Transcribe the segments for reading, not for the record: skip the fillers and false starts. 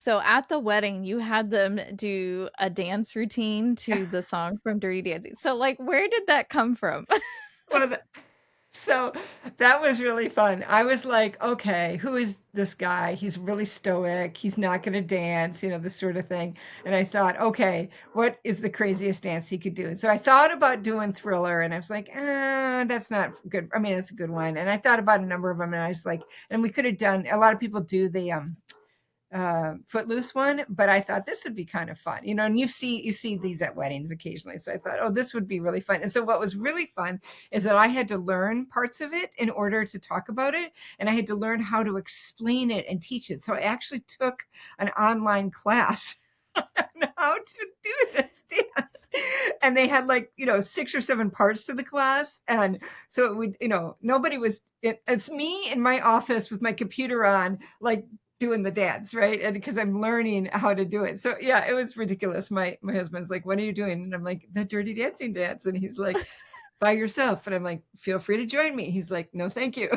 So at the wedding, you had them do a dance routine to the song from Dirty Dancing. So, like, where did that come from? Well, so that was really fun. I was like, okay, who is this guy? He's really stoic. He's not going to dance, this sort of thing. And I thought, okay, what is the craziest dance he could do? And so I thought about doing Thriller, and I was like, that's not good. I mean, it's a good one. And I thought about a number of them, and I was like, and we could have done. A lot of people do the Footloose one, but I thought this would be kind of fun, and you see these at weddings occasionally. So I thought, oh, this would be really fun. And so what was really fun is that I had to learn parts of it in order to talk about it, and I had to learn how to explain it and teach it. So I actually took an online class on how to do this dance, and they had like 6 or 7 parts to the class. And so it would, nobody was it's me in my office with my computer on, like doing the dance, right? And because I'm learning how to do it. So yeah, it was ridiculous. My husband's like, "What are you doing?" And I'm like, "The Dirty Dancing dance." And he's like, "By yourself?" And I'm like, "Feel free to join me." He's like, "No, thank you."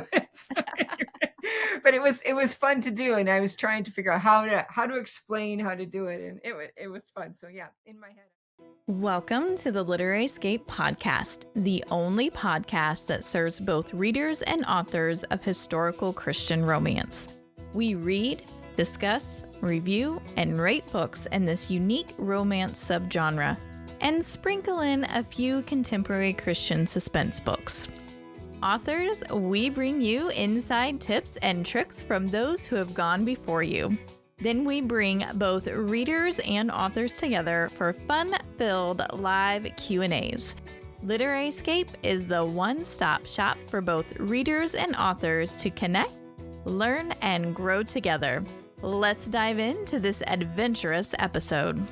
But it was fun to do, and I was trying to figure out how to explain how to do it, and it was fun. So yeah, in my head. Welcome to the LiteraryScape podcast, the only podcast that serves both readers and authors of historical Christian romance. We read, discuss, review, and rate books in this unique romance subgenre, and sprinkle in a few contemporary Christian suspense books. Authors, we bring you inside tips and tricks from those who have gone before you. Then we bring both readers and authors together for fun-filled live Q&As. LiteraryScape is the one-stop shop for both readers and authors to connect, learn, and grow together. Let's dive into this adventurous episode.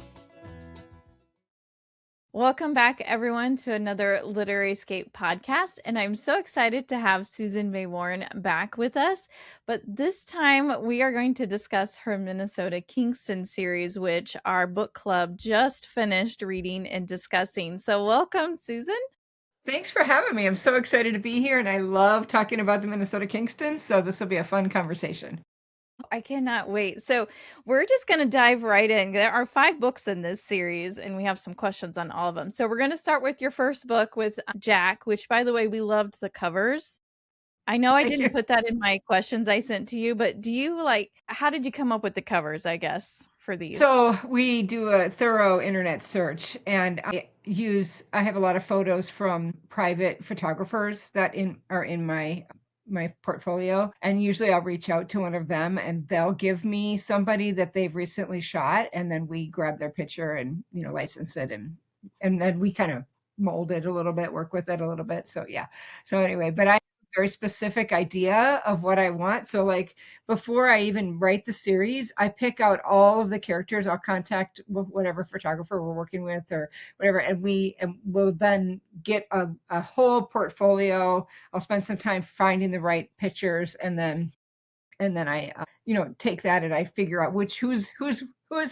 Welcome back, everyone, to another LiteraryScape podcast, and I'm so excited to have Susan May Warren back with us. But this time, we are going to discuss her Minnesota Kingston series, which our book club just finished reading and discussing. So welcome, Susan. Thanks for having me. I'm so excited to be here, and I love talking about the Minnesota Kingstons. So this will be a fun conversation. I cannot wait. So we're just going to dive right in. There are 5 books in this series, and we have some questions on all of them. So we're going to start with your first book with Jack, which, by the way, we loved the covers. I know I Thank didn't you. put that in my questions I sent to you, but how did you come up with the covers, I guess, for these? So we do a thorough internet search, and I have a lot of photos from private photographers that are in my portfolio, and usually I'll reach out to one of them, and they'll give me somebody that they've recently shot, and then we grab their picture and license it, and then we kind of mold it a little bit, work with it a little bit. So yeah. So anyway, but I have a very specific idea of what I want. So like before I even write the series, I pick out all of the characters. I'll contact whatever photographer we're working with or whatever, and we'll then get a whole portfolio. I'll spend some time finding the right pictures, and then I take that and I figure out who's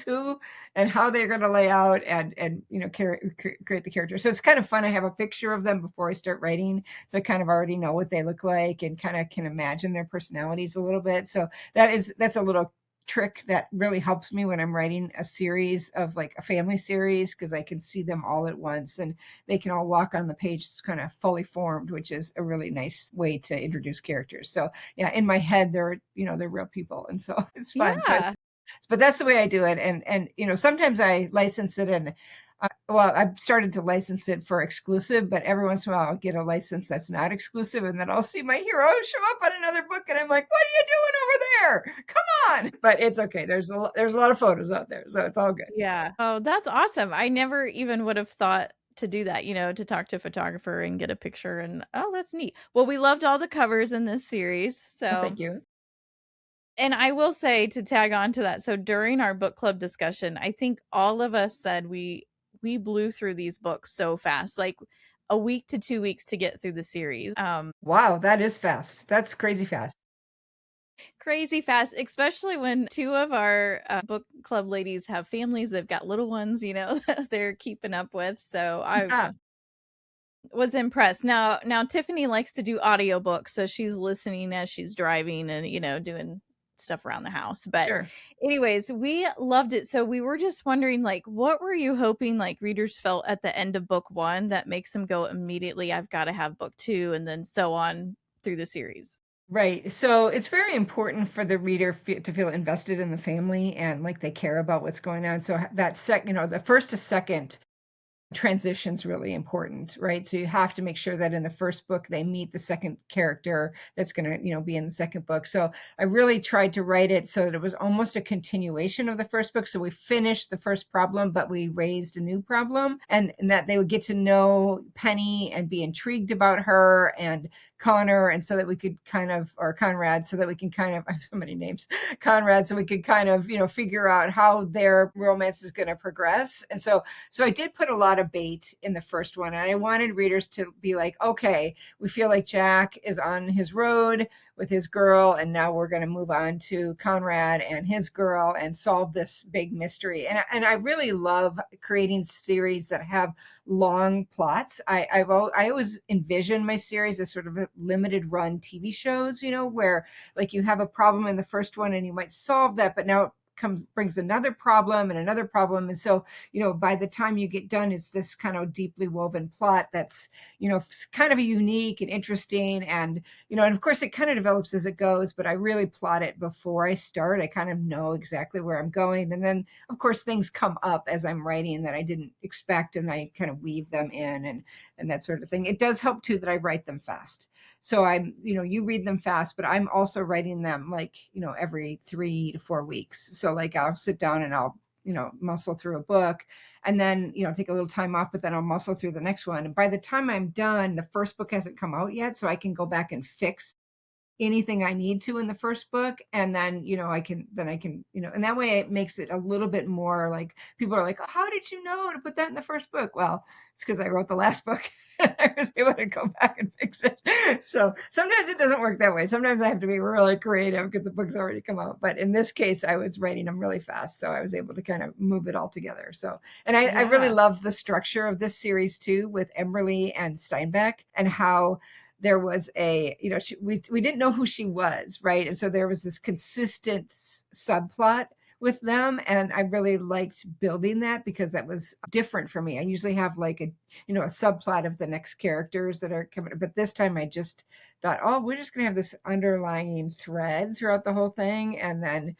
who and how they're going to lay out and create the character. So it's kind of fun. I have a picture of them before I start writing, so I kind of already know what they look like and kind of can imagine their personalities a little bit. So that's a little trick that really helps me when I'm writing a series of like a family series, because I can see them all at once and they can all walk on the page kind of fully formed, which is a really nice way to introduce characters. So yeah, in my head they're real people, and so it's fun. Yeah. But that's the way I do it. And sometimes I license it, and well, I've started to license it for exclusive, but every once in a while I'll get a license that's not exclusive, and then I'll see my hero show up on another book, and I'm like, "What are you doing over there? Come on!" But it's okay. There's a lot of photos out there, so it's all good. Yeah. Oh, that's awesome. I never even would have thought to do that, to talk to a photographer and get a picture, and oh, that's neat. Well, we loved all the covers in this series. Well, So, thank you. and I will say, to tag on to that, so during our book club discussion, I think all of us said we blew through these books so fast, like a week to 2 weeks to get through the series. Wow, that is fast. That's crazy fast. Crazy fast, especially when 2 of our book club ladies have families. They've got little ones, that they're keeping up with. So I Yeah. was impressed. Now Tiffany likes to do audiobooks, so she's listening as she's driving and, doing stuff around the house. But Sure. anyways, we loved it. So we were just wondering, like, what were you hoping like readers felt at the end of book 1 that makes them go immediately, I've got to have book 2, and then so on through the series? Right. So it's very important for the reader to feel invested in the family and like they care about what's going on. So that the first to second transition's really important, right? So you have to make sure that in the first book they meet the second character that's going to, be in the second book. So I really tried to write it so that it was almost a continuation of the first book. So we finished the first problem, but we raised a new problem, and that they would get to know Penny and be intrigued about her, and Connor, and so that we could or Conrad, so that we can I have so many names, Conrad, so we could figure out how their romance is going to progress. And so I did put a lot of bait in the first one, and I wanted readers to be like, okay, we feel like Jack is on his road with his girl, and now we're going to move on to Conrad and his girl and solve this big mystery. And I really love creating series that have long plots. I always envision my series as sort of a limited run TV shows, where like you have a problem in the first one and you might solve that, but now brings another problem and another problem. And so, by the time you get done, it's this kind of deeply woven plot that's, kind of unique and interesting. And, and of course it kind of develops as it goes, but I really plot it before I start. I kind of know exactly where I'm going. And then of course things come up as I'm writing that I didn't expect, and I kind of weave them in and that sort of thing. It does help too that I write them fast. So I'm, you read them fast, but I'm also writing them like, every 3 to 4 weeks. So like I'll sit down and I'll, muscle through a book, and then, take a little time off, but then I'll muscle through the next one. And by the time I'm done, the first book hasn't come out yet. So I can go back and fix anything I need to in the first book. And then, I can, and that way it makes it a little bit more like people are like, oh, how did you know to put that in the first book? Well, it's because I wrote the last book. I was able to go back and fix it. So sometimes it doesn't work that way. Sometimes I have to be really creative because the book's already come out. But in this case, I was writing them really fast. So I was able to kind of move it all together. So, and I really love the structure of this series too, with Emberly and Steinbeck, and how there was we didn't know who she was, right? And so there was this consistent subplot with them, and I really liked building that because that was different for me. I usually have like a subplot of the next characters that are coming, but this time I just thought, oh, we're just gonna have this underlying thread throughout the whole thing, and then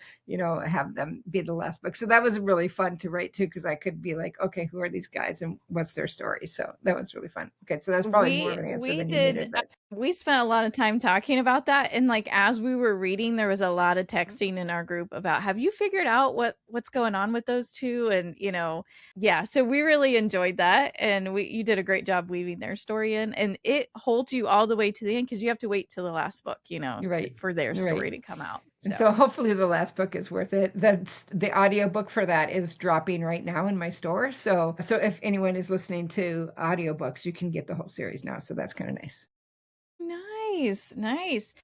have them be the last book. So that was really fun to write too, because I could be like, okay, who are these guys and what's their story? So that was really fun. Okay, so that's probably more of an answer than you needed, but we spent a lot of time talking about that, and like as we were reading, there was a lot of texting in our group about, have you figured out what's going on with those two? And yeah, so we really enjoyed that, and you did a great job weaving their story in, and it holds you all the way to the end because you have to wait till the last book, right, for their story to come out. And so hopefully the last book is worth it. The audiobook for that is dropping right now in my store. So if anyone is listening to audiobooks, you can get the whole series now. So that's kind of nice. Nice.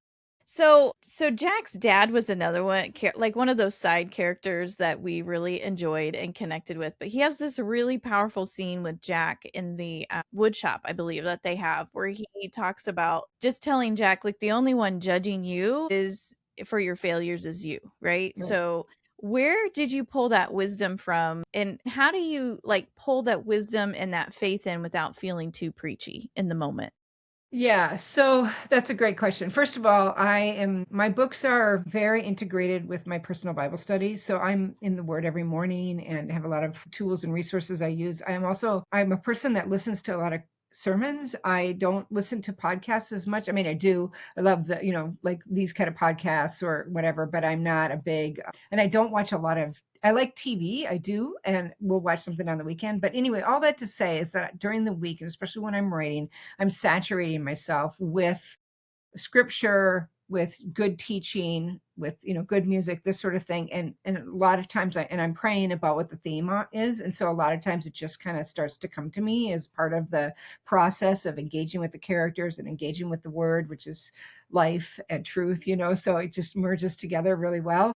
So Jack's dad was another one, like one of those side characters that we really enjoyed and connected with. But he has this really powerful scene with Jack in the wood shop, I believe, that they have, where he talks about just telling Jack, like, the only one judging you is for your failures is you, right? So where did you pull that wisdom from, and how do you like pull that wisdom and that faith in without feeling too preachy in the moment? Yeah, so that's a great question. First of all, my books are very integrated with my personal Bible study. So I'm in the Word every morning and have a lot of tools and resources I use. I'm a person that listens to a lot of sermons. I don't listen to podcasts as much. I mean, I do. I love like these kind of podcasts or whatever, but I'm not a big, and I don't watch a lot of, I like TV, I do, and we'll watch something on the weekend. But anyway, all that to say is that during the week, and especially when I'm writing, I'm saturating myself with scripture, with good teaching, with good music, this sort of thing. And a lot of times I'm praying about what the theme is. And so a lot of times it just kind of starts to come to me as part of the process of engaging with the characters and engaging with the word, which is life and truth, so it just merges together really well.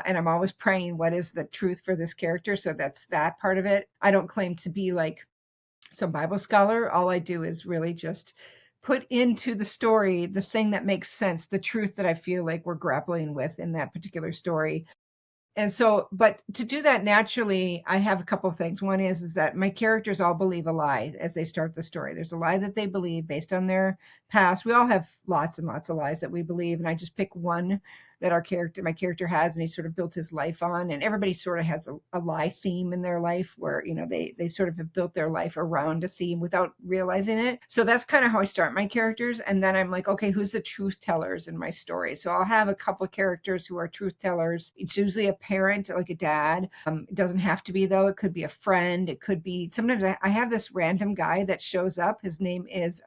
And I'm always praying, what is the truth for this character? So that's that part of it. I don't claim to be like some Bible scholar. All I do is really just put into the story the thing that makes sense, the truth that I feel like we're grappling with in that particular story. And so, but to do that naturally, I have a couple of things. One is that my characters all believe a lie as they start the story. There's a lie that they believe based on their past. We all have lots and lots of lies that we believe, and I just pick one that my character has, and he sort of built his life on. And everybody sort of has a lie theme in their life where, they sort of have built their life around a theme without realizing it. So that's kind of how I start my characters. And then I'm like, okay, who's the truth tellers in my story? So I'll have a couple of characters who are truth tellers. It's usually a parent, like a dad. It doesn't have to be, though. It could be a friend. It could be, sometimes I have this random guy that shows up. His name is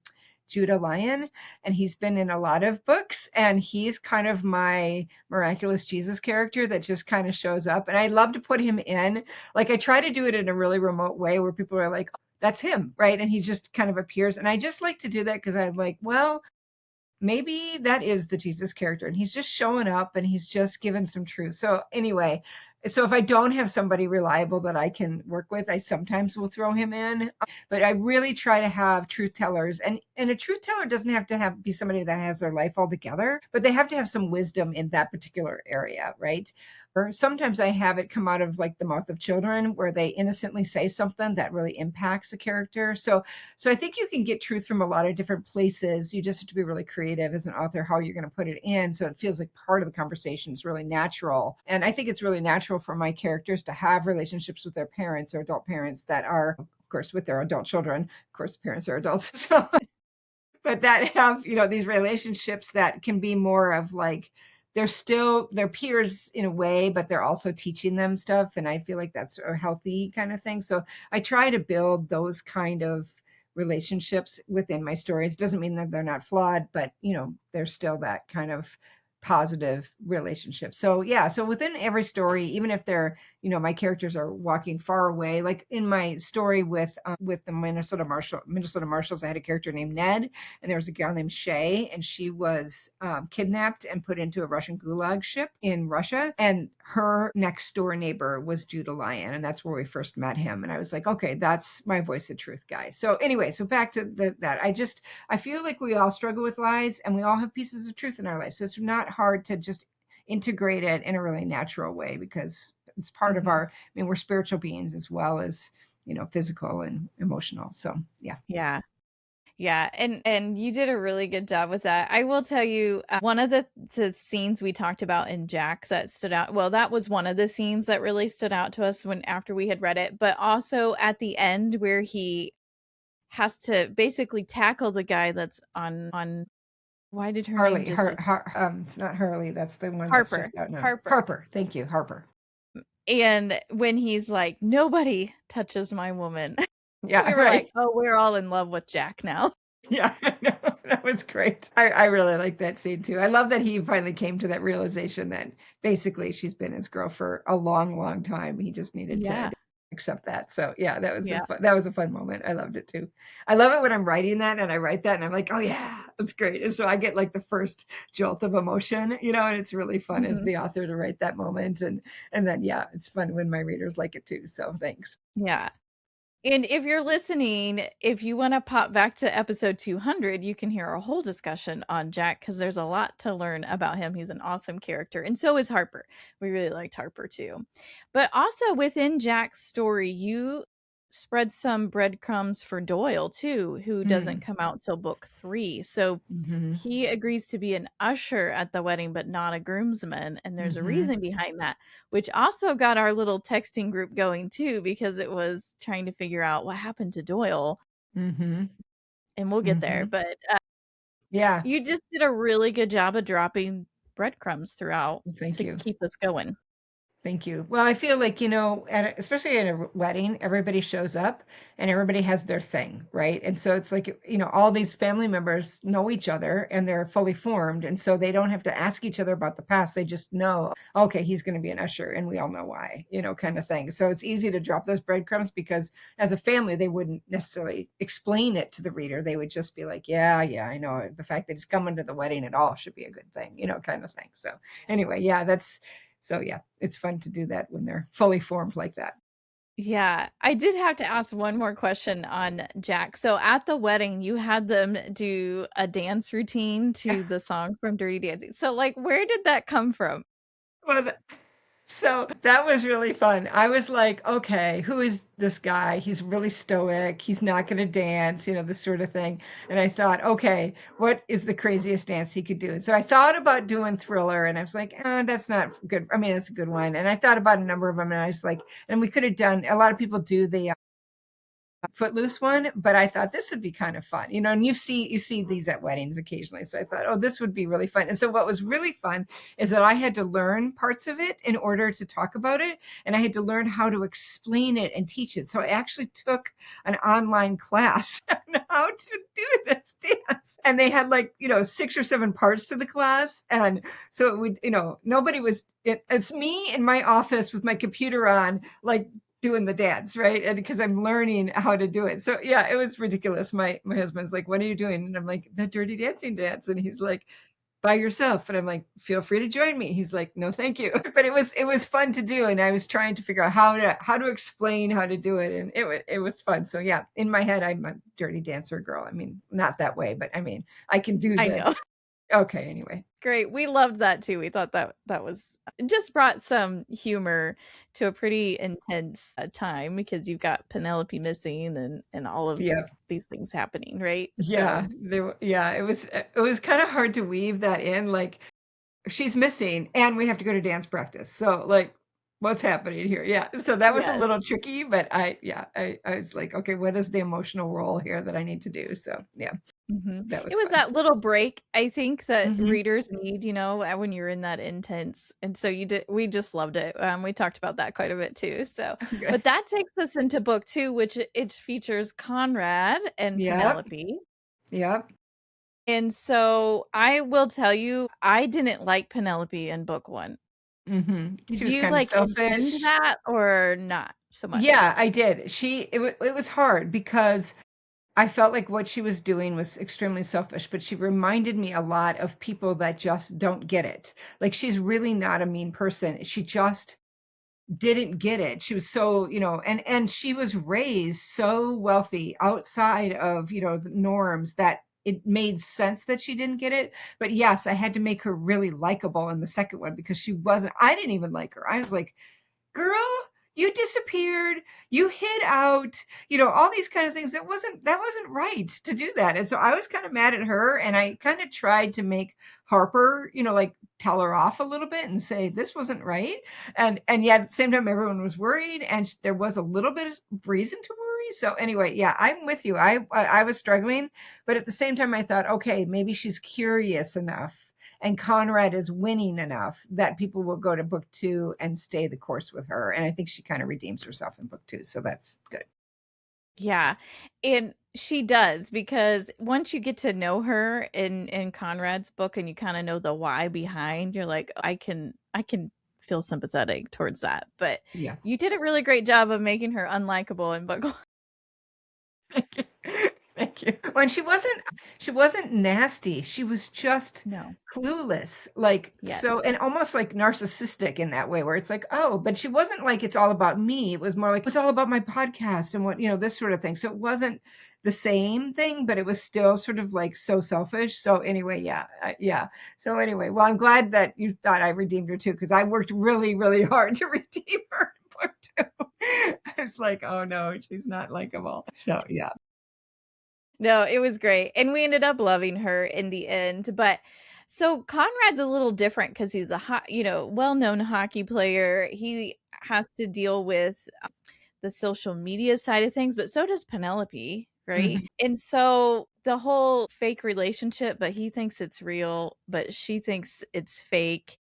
Judah Lyon, and he's been in a lot of books, and he's kind of my miraculous Jesus character that just kind of shows up. And I love to put him in, like, I try to do it in a really remote way where people are like, oh, that's him, right? And he just kind of appears. And I just like to do that because I'm like, well, maybe that is the Jesus character, and he's just showing up and he's just given some truth. So anyway, so if I don't have somebody reliable that I can work with, I sometimes will throw him in. But I really try to have truth tellers, and a truth teller doesn't have to be somebody that has their life all together, but they have to have some wisdom in that particular area, right? Or sometimes I have it come out of like the mouth of children where they innocently say something that really impacts the character. So I think you can get truth from a lot of different places. You just have to be really creative as an author, how you're going to put it in. So it feels like part of the conversation is really natural. And I think it's really natural for my characters to have relationships with their parents or adult parents that are, of course, with their adult children. Of course, the parents are adults. So, but that have, these relationships that can be more of like, they're still their peers in a way, but they're also teaching them stuff. And I feel like that's a healthy kind of thing. So I try to build those kind of relationships within my stories. Doesn't mean that they're not flawed, but there's still that kind of positive relationship. So yeah, so within every story, even if they're, my characters are walking far away, like in my story with the Minnesota Marshals, I had a character named Ned, and there was a gal named Shay, and she was kidnapped and put into a Russian gulag ship in Russia, and her next door neighbor was Judah Lyon, and that's where we first met him. And I was like, okay, that's my voice of truth guy. So anyway, so back to that. I feel like we all struggle with lies, and we all have pieces of truth in our life. So it's not hard to just integrate it in a really natural way, because it's part of our, we're spiritual beings as well as, physical and emotional. So yeah. Yeah. Yeah, and you did a really good job with that. I will tell you, one of the scenes we talked about in Jack that stood out. Well, that was one of the scenes that really stood out to us after we had read it, but also at the end where he has to basically tackle the guy that's on. Why did her Harley? name just It's not Harley. That's the one Harper? that's just out now. Harper. Thank you, Harper. And when he's like, nobody touches my woman. Yeah, we were like, oh, we're all in love with Jack now. Yeah, I know. That was great. I really like that scene too. I love that he finally came to that realization that basically she's been his girl for a long, long time. He just needed to accept that. So yeah, that was a fun moment. I loved it too. I love it when I'm writing that and I write that and I'm like, oh yeah, that's great. And so I get like the first jolt of emotion, and it's really fun as the author to write that moment. And then, yeah, it's fun when my readers like it too. So thanks. Yeah. And if you're listening, if you want to pop back to episode 200, you can hear a whole discussion on Jack, because there's a lot to learn about him. He's an awesome character. And so is Harper. We really liked Harper too. But also within Jack's story, you spread some breadcrumbs for Doyle too, who doesn't come out till book 3. So he agrees to be an usher at the wedding, but not a groomsman. And there's a reason behind that, which also got our little texting group going too, because it was trying to figure out what happened to Doyle. And we'll get there. But yeah, you just did a really good job of dropping breadcrumbs throughout to keep us going. Thank you. Well, I feel like, especially at a wedding, everybody shows up and everybody has their thing, right? And so it's like, all these family members know each other and they're fully formed. And so they don't have to ask each other about the past. They just know, okay, he's going to be an usher and we all know why, kind of thing. So it's easy to drop those breadcrumbs because as a family, they wouldn't necessarily explain it to the reader. They would just be like, yeah, I know the fact that he's coming to the wedding at all should be a good thing, kind of thing. So anyway, yeah, So yeah, it's fun to do that when they're fully formed like that. Yeah, I did have to ask one more question on Jack. So at the wedding, you had them do a dance routine to the song from Dirty Dancing. So like, where did that come from? Well, so that was really fun. I was like, okay, who is this guy? He's really stoic. He's not going to dance, this sort of thing. And I thought, okay, what is the craziest dance he could do? And so I thought about doing Thriller, and I was like, that's not good. I mean, that's a good one. And I thought about a number of them, and I was like, and we could have done, a lot of people do the Footloose one, but I thought this would be kind of fun, and you see these at weddings occasionally. So I thought, oh, this would be really fun. And so what was really fun is that I had to learn parts of it in order to talk about it, and I had to learn how to explain it and teach it. So I actually took an online class on how to do this dance. And they had like, 6 or 7 parts to the class. And so it would, nobody was it's me in my office with my computer on, like doing the dance, right? And because I'm learning how to do it. So yeah, it was ridiculous. My husband's like, "What are you doing?" And I'm like, "The Dirty Dancing dance." And he's like, "By yourself?" And I'm like, "Feel free to join me." He's like, "No, thank you." But it was fun to do, and I was trying to figure out how to explain how to do it, and it was fun. So yeah, in my head, I'm a dirty dancer girl. I mean, not that way, but I mean, I can do I the. know. Okay, anyway. Great. We loved that too. We thought that was it just brought some humor to a pretty intense time because you've got Penelope missing and all of Yeah. these things happening, right? Yeah, So, yeah, it was kind of hard to weave that in. Like, she's missing and we have to go to dance practice. So like, what's happening here? Yeah. So that was a yes. little tricky, but I was like, okay, what is the emotional role here that I need to do? So yeah, that It was was fun. that little break I think that Hmm. readers need, when you're in that intense. And so we just loved it. We talked about that quite a bit too. So, Okay. but that takes us into book 2, which it features Conrad and Yep. Penelope. Yep. And so I will tell you, I didn't like Penelope in book 1. She Did was you kind of like intend selfish. that or not so much? Yeah, I did. It was hard because I felt like what she was doing was extremely selfish, but she reminded me a lot of people that just don't get it. Like, she's really not a mean person. She just didn't get it. She was so, and she was raised so wealthy outside of, the norms that it made sense that she didn't get it. But yes, I had to make her really likable in the second one because I didn't even like her. I was like, girl, you disappeared, you hid out, all these kind of things. That wasn't right to do that. And so I was kind of mad at her, and I kind of tried to make Harper, like, tell her off a little bit and say this wasn't right. And yet at the same time everyone was worried, and there was a little bit of reason to worry. So anyway, yeah, I'm with you. I was struggling, but at the same time I thought, okay, maybe she's curious enough and Conrad is winning enough that people will go to book 2 and stay the course with her. And I think she kind of redeems herself in book 2. So that's good. Yeah. And she does because once you get to know her in Conrad's book and you kind of know the why behind, you're like, I can feel sympathetic towards that. But Yeah. you did a really great job of making her unlikable in book 1. Thank you. Thank you. When she wasn't nasty. She was just No. clueless, like, Yes. so, and almost like narcissistic in that way, where it's like, oh, but she wasn't like it's all about me. It was more like it's all about my podcast and what, this sort of thing. So it wasn't the same thing, but it was still sort of like so selfish. So anyway, yeah, yeah. So anyway, well, I'm glad that you thought I redeemed her too, because I worked really, really hard to redeem her in book 2. I was like, oh no, she's not likable. So yeah. No, it was great. And we ended up loving her in the end. But so Conrad's a little different because he's a well-known hockey player. He has to deal with the social media side of things, but so does Penelope, right? Mhm. And so the whole fake relationship, but he thinks it's real, but she thinks it's fake.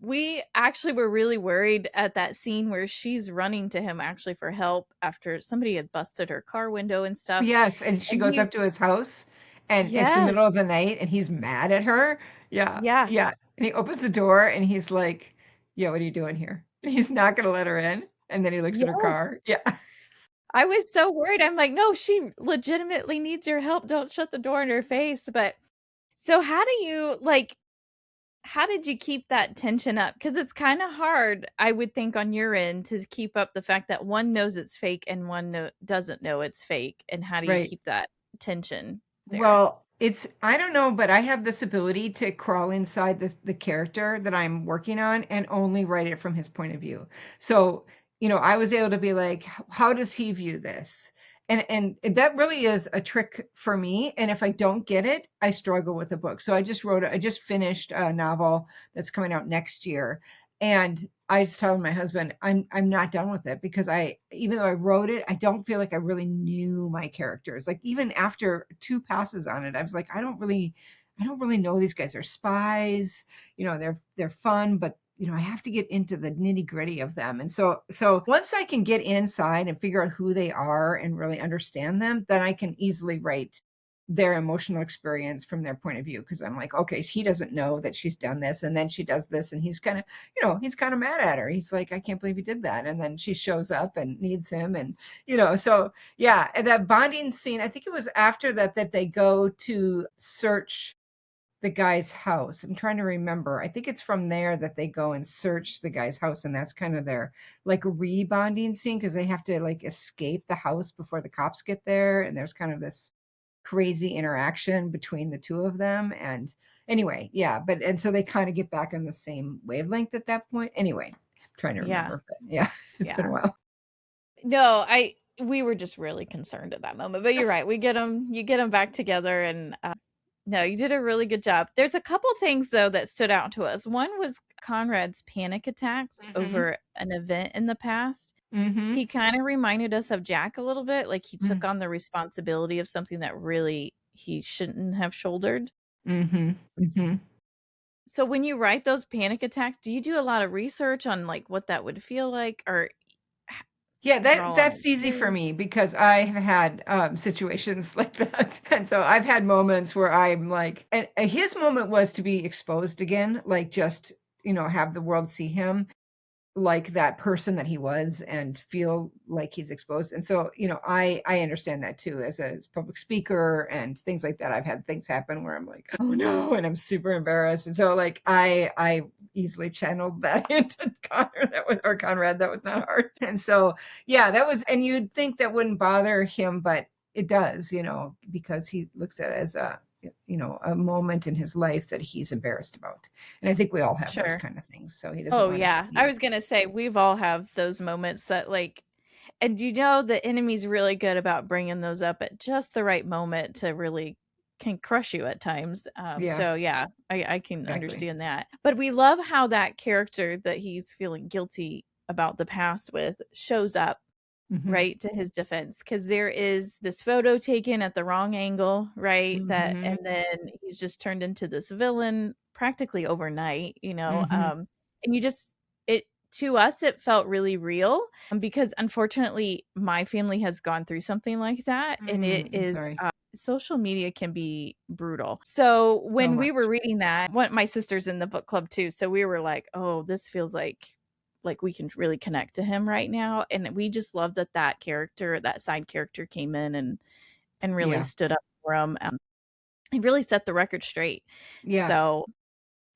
We actually were really worried at that scene where she's running to him actually for help after somebody had busted her car window and stuff. Yes, and she And goes up to his house, and it's the yes, middle of the night, and he's mad at her. Yeah, yeah, yeah, and he opens the door, and he's like, "Yeah, what are you doing here?" He's not gonna let her in, and then he looks at her yes. car. Yeah. I was so worried. I'm like, no, she legitimately needs your help. Don't shut the door in her face. But so how do you like? how did you keep that tension up? Because it's kind of hard, I would think, on your end to keep up the fact that one knows it's fake and one doesn't know it's fake. And how do you Right. keep that tension there? Well, I don't know, but I have this ability to crawl inside the character that I'm working on and only write it from his point of view. So, I was able to be like, how does he view this? And that really is a trick for me. And if I don't get it, I struggle with the book. So I just finished a novel that's coming out next year. And I just told my husband, I'm not done with it because even though I wrote it, I don't feel like I really knew my characters. Like even after two passes on it, I was like, I don't really know these guys. They're spies, they're fun, but I have to get into the nitty gritty of them. And so once I can get inside and figure out who they are and really understand them, then I can easily write their emotional experience from their point of view. Cause I'm like, okay, he doesn't know that she's done this. And then she does this. And he's kind of mad at her. He's like, I can't believe he did that. And then she shows up and needs him. And, so yeah. And that bonding scene, I think it was after that they go to search the guy's house. I'm trying to remember. I think it's from there that they go and search the guy's house. And that's kind of their like re-bonding scene because they have to like escape the house before the cops get there. And there's kind of this crazy interaction between the two of them. And anyway, yeah, and so they kind of get back on the same wavelength at that point. Anyway, I'm trying to Yeah. remember, but yeah, it's been a Yeah. while. No, we were just really concerned at that moment. But you're right. You get them back together, and no, you did a really good job. There's a couple things though that stood out to us. One was Conrad's panic attacks Mm-hmm. over an event in the past. Mm-hmm. He kind of reminded us of Jack a little bit, like he took Mm-hmm. on the responsibility of something that really he shouldn't have shouldered. Mm-hmm. Mm-hmm. So when you write those panic attacks, do you do a lot of research on like what that would feel like, or Yeah, draw on that's the easy for page? me because I have had situations like that, and so I've had moments where I'm like, and his moment was to be exposed again, like just have the world see him like that person that he was and feel like he's exposed. And so, I understand that too as a public speaker and things like that. I've had things happen where I'm like, oh no, and I'm super embarrassed. And so like I easily channeled that into Conrad. That was not hard. And so yeah, and you'd think that wouldn't bother him, but it does, because he looks at it as a moment in his life that he's embarrassed about. And I think we all have those Sure. kind of things. So he doesn't Oh want to yeah. see I it. was gonna say we've all have those moments that like, and the enemy's really good about bringing those up at just the right moment to really can crush you at times. Yeah, So yeah, I can exactly. understand that. But we love how that character that he's feeling guilty about the past with shows up Hmm. right to his defense, because there is this photo taken at the wrong angle, right, that Hmm. and then he's just turned into this villain practically overnight, Hmm. and you just it to us it felt really real, because unfortunately my family has gone through something like that, and it I'm is sorry. social media can be brutal. So So when we were much. reading that, my sister's in the book club too, so we were like, oh, this feels like we can really connect to him right now, and we just love that character, that side character, came in and really Yeah. stood up for him. He really set the record straight. Yeah. So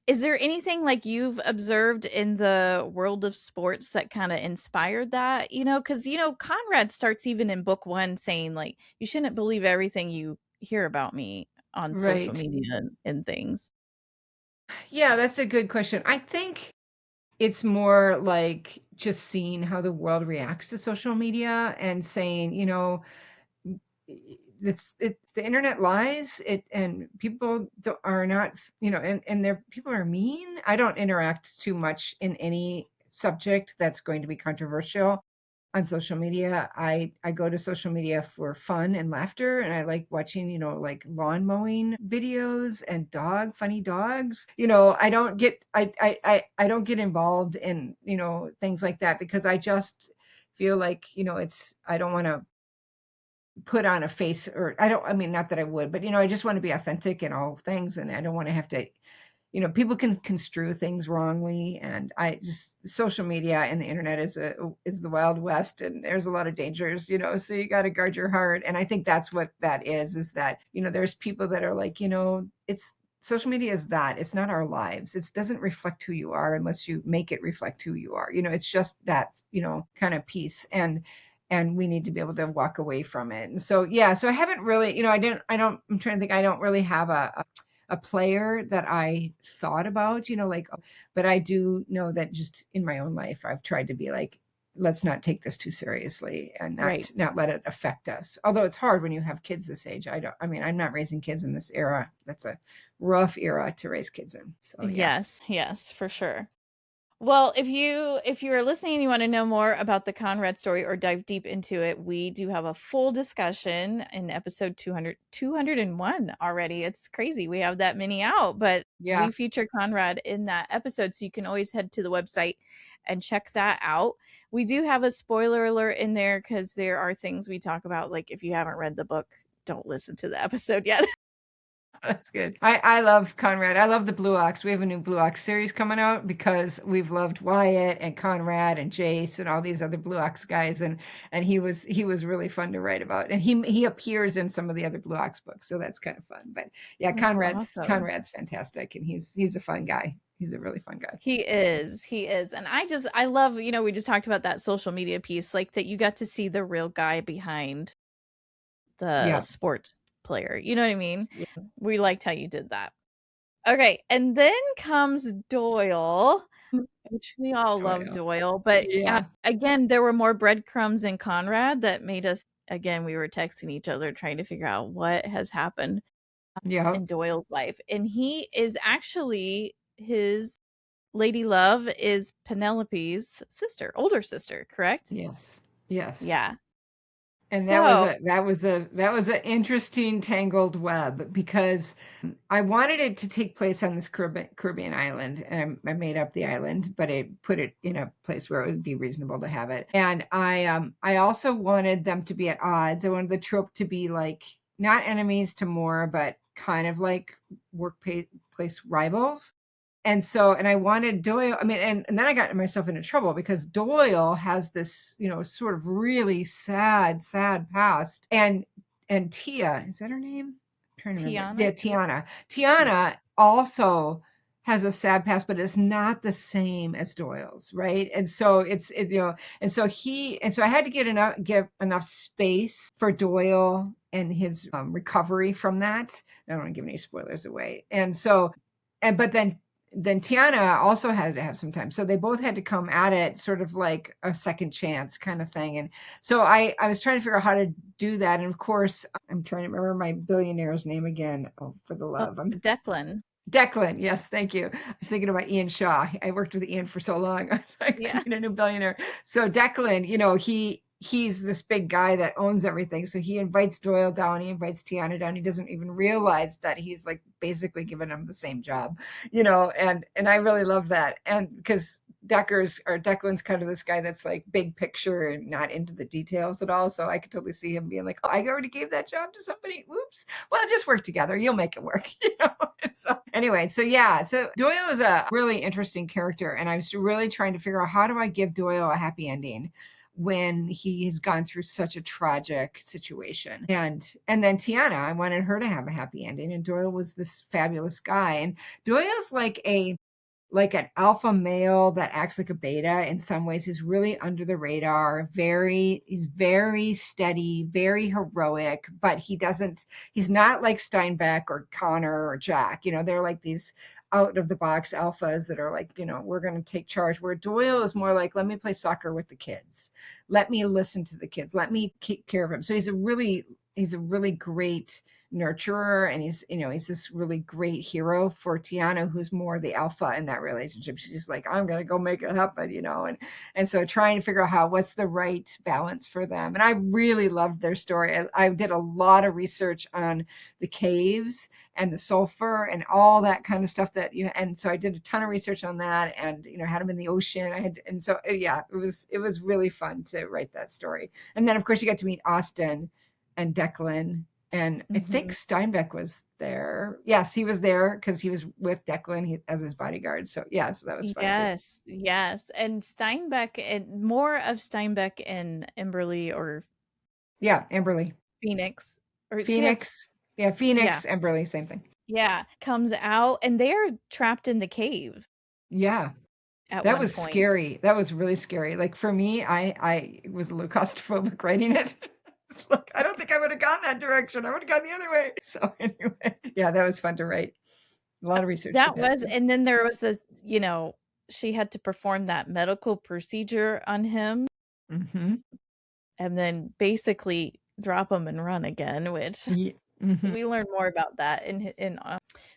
is there anything like you've observed in the world of sports that kind of inspired that, because Conrad starts even in book one saying like, you shouldn't believe everything you hear about me on social Right. media and things. Yeah, that's a good question. I think it's more like just seeing how the world reacts to social media and saying, the internet lies it and people are not, and people are mean. I don't interact too much in any subject that's going to be controversial on social media. I go to social media for fun and laughter, and I like watching, like lawn mowing videos and funny dogs. I don't get involved in, things like that because I just feel like, I don't want to put on a face, or I mean, not that I would, but I just want to be authentic in all things, and I don't want to have to, people can construe things wrongly, and I just social media and the internet is the wild west, and there's a lot of dangers, so you got to guard your heart. And I think that's what that is that, there's people that are like, it's social media is that. It's not our lives. It doesn't reflect who you are unless you make it reflect who you are. It's just that, kind of piece. And we need to be able to walk away from it. And so, yeah, so I haven't really, I'm trying to think, I don't really have a player that I thought about, but I do know that just in my own life, I've tried to be like, let's not take this too seriously and Right. not let it affect us. Although it's hard when you have kids this age. I'm not raising kids in this era. That's a rough era to raise kids in. So yeah. Yes, for sure. Well, if you are listening and you want to know more about the Conrad story or dive deep into it, we do have a full discussion in episode 201 already. It's crazy. We have that many out, but Yeah. we feature Conrad in that episode, so you can always head to the website and check that out. We do have a spoiler alert in there because there are things we talk about, like if you haven't read the book, don't listen to the episode yet. That's good. I love Conrad. I love the Blue Ox. We have a new Blue Ox series coming out because we've loved Wyatt and Conrad and Jace and all these other Blue Ox guys, and he was really fun to write about. And he appears in some of the other Blue Ox books, so that's kind of fun. But yeah, That's awesome. Conrad's fantastic, and he's a fun guy. He's a really fun guy. He is. He is. And I love, we just talked about that social media piece, like that you got to see the real guy behind the Yeah. sports player. You know what I mean? Yeah. We liked how you did that. Okay. And then comes Doyle, which we all love Doyle. Doyle. But Yeah. again, there were more breadcrumbs in Conrad that made us, again, we were texting each other trying to figure out what has happened Yeah. in Doyle's life. And he is actually his Lady Love is Penelope's sister, older sister, correct? Yes. Yes. Yeah. And So, that was an interesting tangled web because I wanted it to take place on this Caribbean island, and I made up the island, but I put it in a place where it would be reasonable to have it. And I also wanted them to be at odds. I wanted the trope to be like not enemies to more, but kind of like workplace rivals. And I wanted Doyle, and then I got myself into trouble because Doyle has this, sort of really sad past. And Tia, is that her name? I'm trying to remember. Tiana, Yeah, is it? Tiana. Yeah. Tiana also has a sad past, but it's not the same as Doyle's, right? And so I had to give enough space for Doyle and his recovery from that. I don't want to give any spoilers away. But then Tiana also had to have some time. So they both had to come at it sort of like a second chance kind of thing. And so I was trying to figure out how to do that. And of course, I'm trying to remember my billionaire's name again. Oh, for the Oh, love. Declan. Declan. Yes, thank you. I was thinking about Ian Shaw. I worked with Ian for so long. I was like, I Yeah. need a new billionaire. So Declan, he's this big guy that owns everything. So he invites Doyle down, he invites Tiana down. He doesn't even realize that he's like basically giving him the same job, and I really love that. And because Declan's kind of this guy that's like big picture and not into the details at all. So I could totally see him being like, oh, I already gave that job to somebody. Oops. Well, just work together. You'll make it work, So anyway, so yeah, so Doyle is a really interesting character. And I was really trying to figure out how do I give Doyle a happy ending when he has gone through such a tragic situation. And then Tiana, I wanted her to have a happy ending. And Doyle was this fabulous guy. And Doyle's like an alpha male that acts like a beta in some ways. He's really under the radar, he's very steady, very heroic, but he's not like Steinbeck or Connor or Jack. They're like these out of the box alphas that are like, we're going to take charge, where Doyle is more like, let me play soccer with the kids. Let me listen to the kids. Let me take care of him. So he's a really great nurturer, and he's this really great hero for Tiana, who's more the alpha in that relationship. She's like, I'm gonna go make it happen, and so trying to figure out what's the right balance for them. And I really loved their story. I did a lot of research on the caves and the sulfur and all that kind of stuff and so I did a ton of research on that, and had them in the ocean. Yeah, it was really fun to write that story. And then of course you got to meet Austin and Declan. And I think Steinbeck was there. Yes, he was there because he was with Declan as his bodyguard. So yeah, so that was fun too. Yes. And Steinbeck, and more of Steinbeck and Emberly or Yeah, Amberly. Phoenix, or she has Phoenix. Yeah, Yeah. Phoenix, Emberley, same thing. Yeah. Comes out and they're trapped in the cave Yeah. at That one was point. scary. That was really scary. Like for me, I was a little claustrophobic writing it. It's like I don't think I would have gone that direction. I would have gone the other way. So anyway, yeah, that was fun to write. A lot of research for That that was, too. and then there was this, she had to perform that medical procedure on him Mm-hmm. and then basically drop him and run again, which Yeah. Mm-hmm. we learn more about that in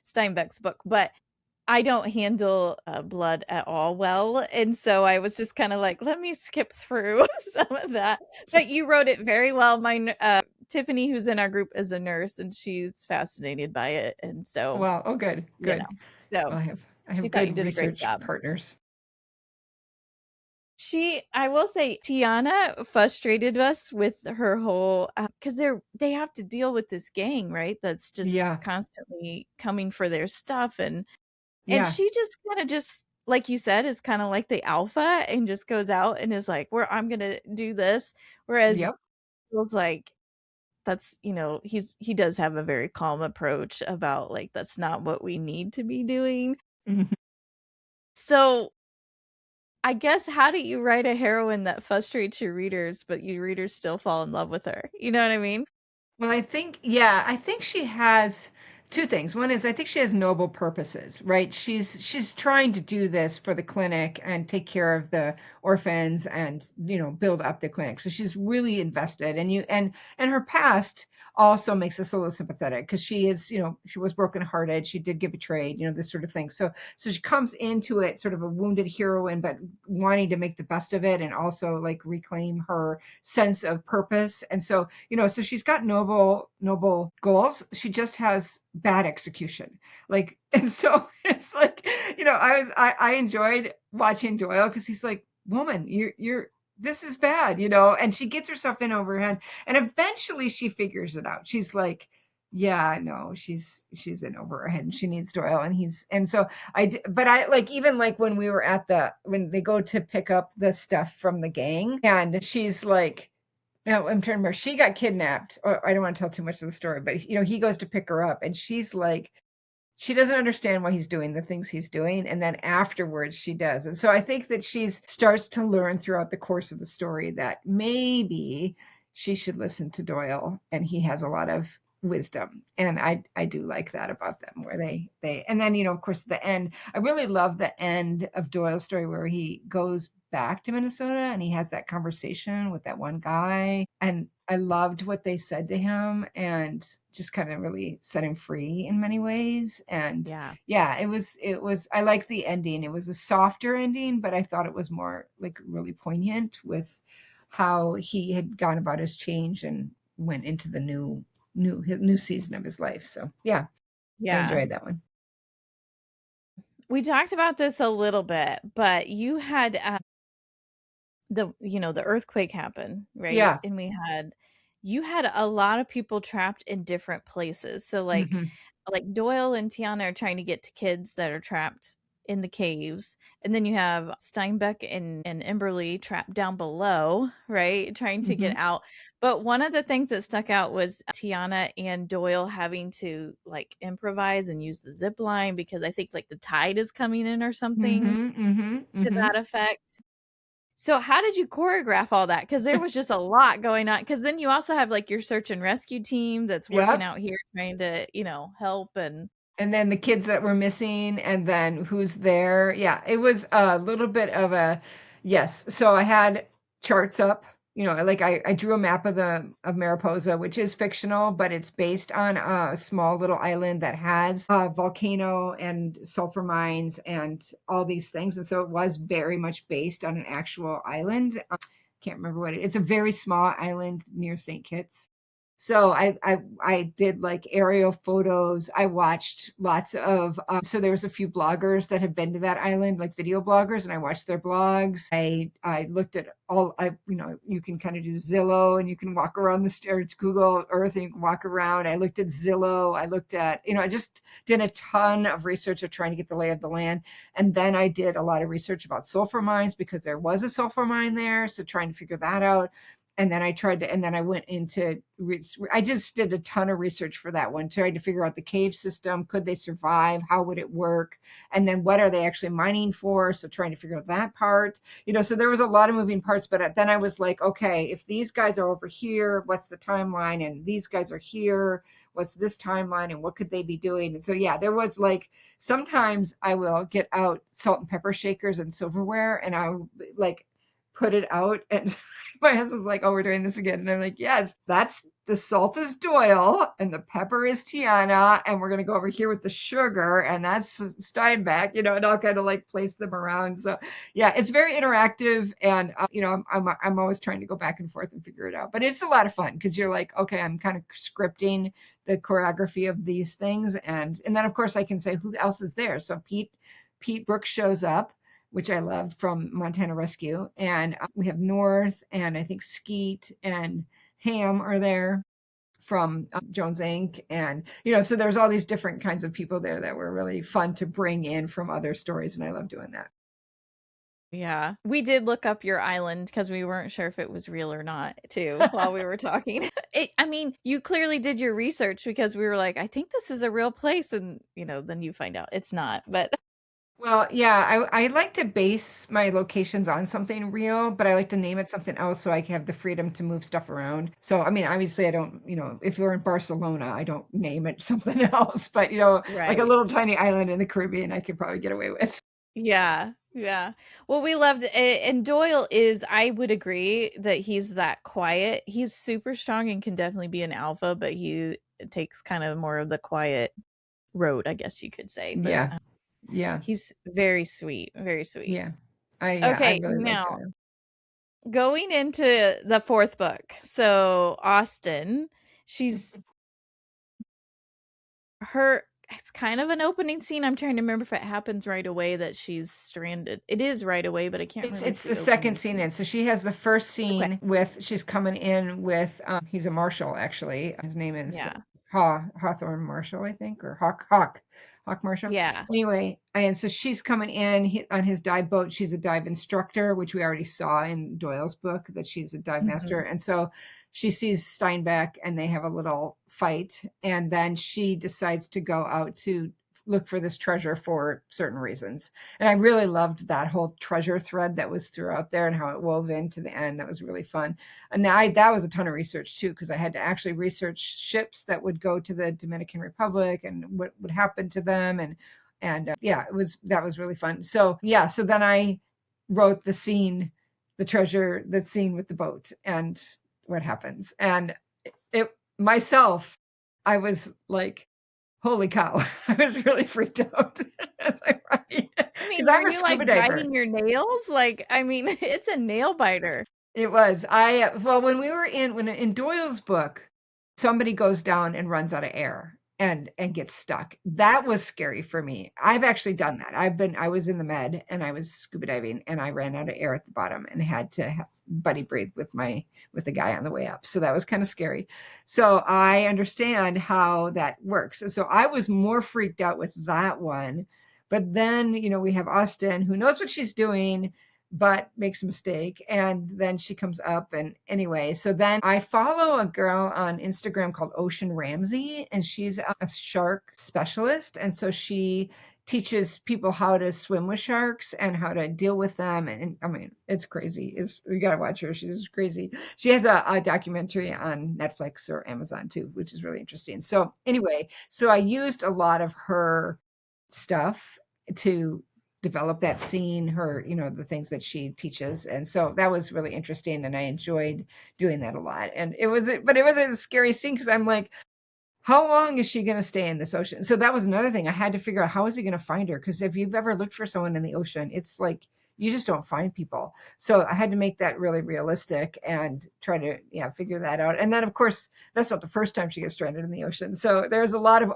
Steinbeck's book. But I don't handle blood at all well, and so I was just kind of like, let me skip through some of that. But you wrote it very well. My Tiffany, who's in our group, is a nurse, and she's fascinated by it, and so Wow. Oh, good. you Good. know, so I she have thought you good did a great research job. partners. I will say, Tiana frustrated us with her whole because they have to deal with this gang, right? That's just Yeah. constantly coming for their stuff, and Yeah. she just kind of just like you said is kind of like the alpha and just goes out and is like, "Where I'm gonna do this," whereas Yep. feels like that's he does have a very calm approach about like that's not what we need to be doing. Mhm. So I guess how do you write a heroine that frustrates your readers, but your readers still fall in love with her? You know what I mean? Well, I think she has two things. One is I think she has noble purposes, right? She's trying to do this for the clinic and take care of the orphans and, build up the clinic. So she's really invested and her past also makes us a little sympathetic because she is, she was brokenhearted. She did get betrayed, this sort of thing. So she comes into it sort of a wounded heroine, but wanting to make the best of it and also like reclaim her sense of purpose. And so so she's got noble goals. She just has bad execution. Like, and so it's like, I enjoyed watching Doyle because he's like, woman, you're this is bad, and she gets herself in over her head. And eventually she figures it out. She's like, yeah, no, she's in over her head and she needs Doyle. And so but I like, even like when we were when they go to pick up the stuff from the gang and she's like, now I'm trying to remember. She got kidnapped. Or I don't want to tell too much of the story, but he goes to pick her up, and she's like, she doesn't understand why he's doing the things he's doing, and then afterwards she does. And so I think that she's starts to learn throughout the course of the story that maybe she should listen to Doyle, and he has a lot of wisdom, and I do like that about them, where they and then of course the end. I really love the end of Doyle's story where he goes back to Minnesota and he has that conversation with that one guy, and I loved what they said to him and just kind of really set him free in many ways. And Yeah. yeah, it was I like the ending. It was a softer ending, but I thought it was more like really poignant with how he had gone about his change and went into the new season of his life. So yeah, I Yeah. enjoyed that one. We talked about this a little bit, but you had the earthquake happened, right? Yeah. And you had a lot of people trapped in different places. So Hmm. like Doyle and Tiana are trying to get to kids that are trapped in the caves. And then you have Steinbeck and Emberley trapped down below, right? Trying to get Hmm. out. But one of the things that stuck out was Tiana and Doyle having to like improvise and use the zip line because I think like the tide is coming in or something Hmm. Hmm. to Hmm. that effect. So how did you choreograph all that? Because there was just a lot going on. Because then you also have like your search and rescue team that's working Yep. out here trying to, help and And then the kids that were missing and then who's there. Yeah, it was a little bit of a yes. So I had charts up, like I drew a map of Mariposa, which is fictional, but it's based on a small little island that has a volcano and sulfur mines and all these things. And so it was very much based on an actual island. Can't remember it's a very small island near St. Kitts. So I did like aerial photos. I watched lots of so there was a few bloggers that had been to that island, like video bloggers, and I watched their blogs. I looked at all I you can kind of do Zillow and you can walk around the stairs, Google Earth, and you can walk around. I looked at Zillow. I looked at I just did a ton of research of trying to get the lay of the land, and then I did a lot of research about sulfur mines because there was a sulfur mine there, so trying to figure that out. And then I went into, I just did a ton of research for that one, trying to figure out the cave system. Could they survive? How would it work? And then what are they actually mining for? So trying to figure out that part, so there was a lot of moving parts, but then I was like, okay, if these guys are over here, what's the timeline? And these guys are here, what's this timeline? And what could they be doing? And so, yeah, there was like, sometimes I will get out salt and pepper shakers and silverware, and I'll like put it out, and my husband's like, oh, we're doing this again. And I'm like, yes, that's the salt is Doyle and the pepper is Tiana. And we're going to go over here with the sugar, and that's Steinbeck, and I'll kind of like place them around. So yeah, it's very interactive. And, I'm always trying to go back and forth and figure it out. But it's a lot of fun because you're like, okay, I'm kind of scripting the choreography of these things. And then, of course, I can say who else is there. So Pete Brooks shows up, which I loved, from Montana Rescue. And we have North, and I think Skeet and Ham are there from Jones Inc. And, so there's all these different kinds of people there that were really fun to bring in from other stories. And I love doing that. Yeah. We did look up your island because we weren't sure if it was real or not, too, while we were talking. You clearly did your research, because we were like, I think this is a real place. And, then you find out it's not. But well, yeah, I like to base my locations on something real, but I like to name it something else so I have the freedom to move stuff around. So, I mean, obviously I don't, if you're in Barcelona, I don't name it something else, but, like a little tiny island in the Caribbean, I could probably get away with. Yeah. Yeah. Well, we loved it. And Doyle I would agree that he's that quiet. He's super strong and can definitely be an alpha, but he takes kind of more of the quiet road, I guess you could say. But Yeah. Yeah. he's very sweet. Very sweet. Yeah. I Okay. really liked Now, it. going into the fourth book. So Austin, she's it's kind of an opening scene. I'm trying to remember if it happens right away that she's stranded. It is right away, but I can't remember. It's the second scene in. So she has the first scene with, she's coming in with, he's a marshal, actually. His name is Hawthorne Marshall, I think, or Hawk Marshall. Yeah. Anyway, and so she's coming in on his dive boat. She's a dive instructor, which we already saw in Doyle's book, that she's a dive master. And so she sees Steinbeck, and they have a little fight. And then she decides to go out to look for this treasure for certain reasons. And I really loved that whole treasure thread that was throughout there and how it wove into the end. That was really fun. And that was a ton of research too, because I had to actually research ships that would go to the Dominican Republic and what would happen to them. And that was really fun. So yeah, so then I wrote the scene with the boat and what happens. And I was like, holy cow, I was really freaked out as I write. I mean, I'm a scuba diver. Biting your nails? It's a nail biter. It was. When in Doyle's book, somebody goes down and runs out of air and gets stuck. That was scary for me. I've actually done that. I was in the Med and I was scuba diving and I ran out of air at the bottom and had to have buddy breathe with the guy on the way up. So that was kind of scary. So I understand how that works. And so I was more freaked out with that one. But then, we have Austin, who knows what she's doing, but makes a mistake. And then she comes up, and anyway, so then I follow a girl on Instagram called Ocean Ramsey, and she's a shark specialist. And so she teaches people how to swim with sharks and how to deal with them. And I mean, it's crazy. You got to watch her. She's crazy. She has a documentary on Netflix or Amazon too, which is really interesting. So anyway, so I used a lot of her stuff to develop that scene, her, the things that she teaches. And so that was really interesting. And I enjoyed doing that a lot. And it was a scary scene because I'm like, how long is she going to stay in this ocean? So that was another thing. I had to figure out, how is he going to find her? Because if you've ever looked for someone in the ocean, it's like, you just don't find people. So I had to make that really realistic and try to, figure that out. And then of course, that's not the first time she gets stranded in the ocean. So there's a lot of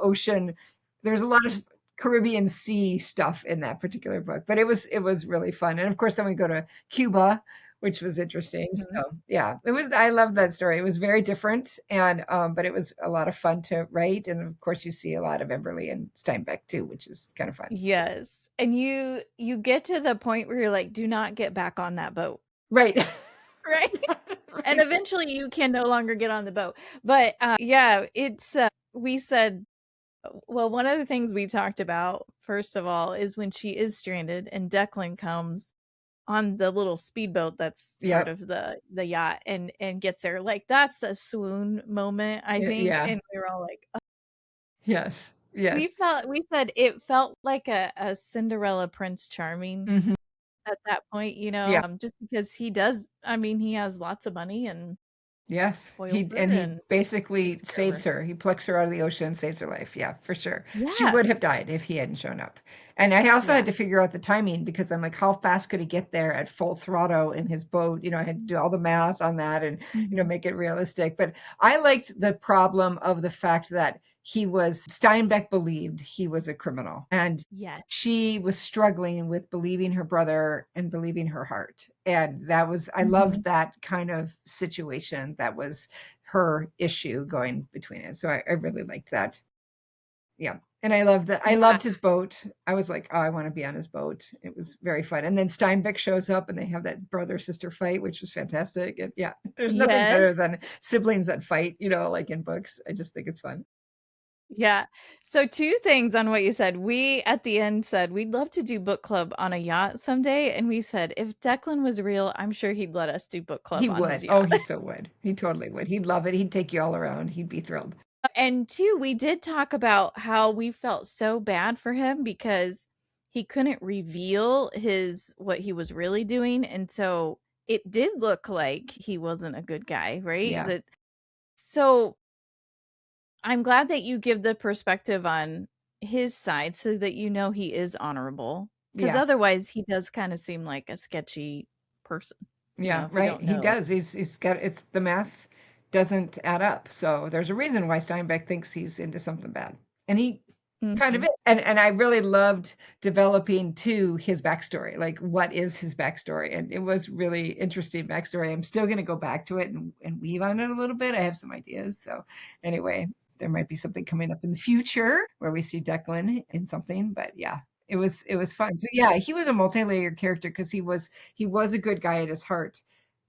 Caribbean Sea stuff in that particular book, but it was really fun. And of course, then we go to Cuba, which was interesting. Mm-hmm. So yeah, I loved that story. It was very different, and but it was a lot of fun to write. And of course, you see a lot of Emberly and Steinbeck too, which is kind of fun. Yes, and you get to the point where you're like, do not get back on that boat, right? Right. And eventually eventually you can no longer get on the boat. But yeah, it's we said, well, one of the things we talked about first of all is when she is stranded and Declan comes on the little speedboat that's part Yep. of the yacht and gets her. Like, that's a swoon moment, I think. Yeah. And we were all like, Yes. Yes. we said it felt like a Cinderella Prince Charming Hmm. at that point, Yeah. just because he does, I mean, he has lots of money and Yes. spoils her He and basically takes care of saves her. her. He plucks her out of the ocean and saves her life. Yeah, for sure. She Yeah. would have died if he hadn't shown up. And I also had Yeah. to figure out the timing because I'm like, how fast could he get there at full throttle in his boat? I had to do all the math on that and, Mhm. make it realistic. But I liked the problem of the fact that Steinbeck believed he was a criminal. And Yes. she was struggling with believing her brother and believing her heart. And I loved Mhm. that kind of situation. That was her issue going between it. So I really liked that. Yeah. And I Yeah. loved his boat. I was like, oh, I want to be on his boat. It was very fun. And then Steinbeck shows up and they have that brother sister fight, which was fantastic. And yeah, there's nothing Yes. better than siblings that fight, like in books. I just think it's fun. Yeah. So two things on what you said. We at the end said we'd love to do book club on a yacht someday, and we said if Declan was real, I'm sure he'd let us do book He club on his would. Oh, yacht. he so would. He totally would. He'd love it. He'd take you all around. He'd be thrilled. And two, we did talk about how we felt so bad for him because he couldn't reveal what he was really doing, and so it did look like he wasn't a good guy, right? Yeah. So I'm glad that you give the perspective on his side so that he is honorable. Because Yeah. otherwise, he does kind of seem like a sketchy person, Yeah, if you right. don't He know. does. He's got it's the math doesn't add up. So there's a reason why Steinbeck thinks he's into something bad. And he kind of Mhm. is. And I really loved developing to his backstory. Like what is his backstory? And it was really interesting backstory. I'm still gonna go back to it and weave on it a little bit. I have some ideas. So anyway, there might be something coming up in the future where we see Declan in something. But yeah, it was fun. So yeah, he was a multi-layered character because he was a good guy at his heart,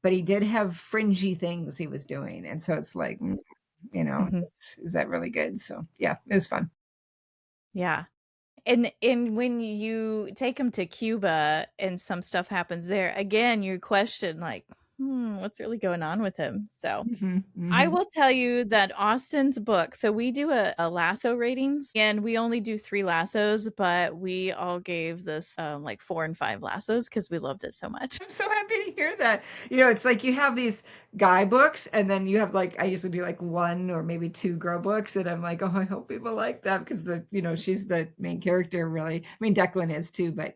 but he did have fringy things he was doing. And so it's like, Mhm. is that really good? So yeah, it was fun. Yeah. And when you take him to Cuba and some stuff happens there, again, you question, like, what's really going on with him? So Hmm. I Hmm. will tell you that Austin's book, so we do a lasso ratings and we only do 3 lassos, but we all gave this like 4 and 5 lassos because we loved it so much. I'm so happy to hear that. It's like you have these guy books, and then you have like I usually do like one or maybe two girl books, and I'm like, oh, I hope people like that because she's the main character, really. I mean, Declan is too, but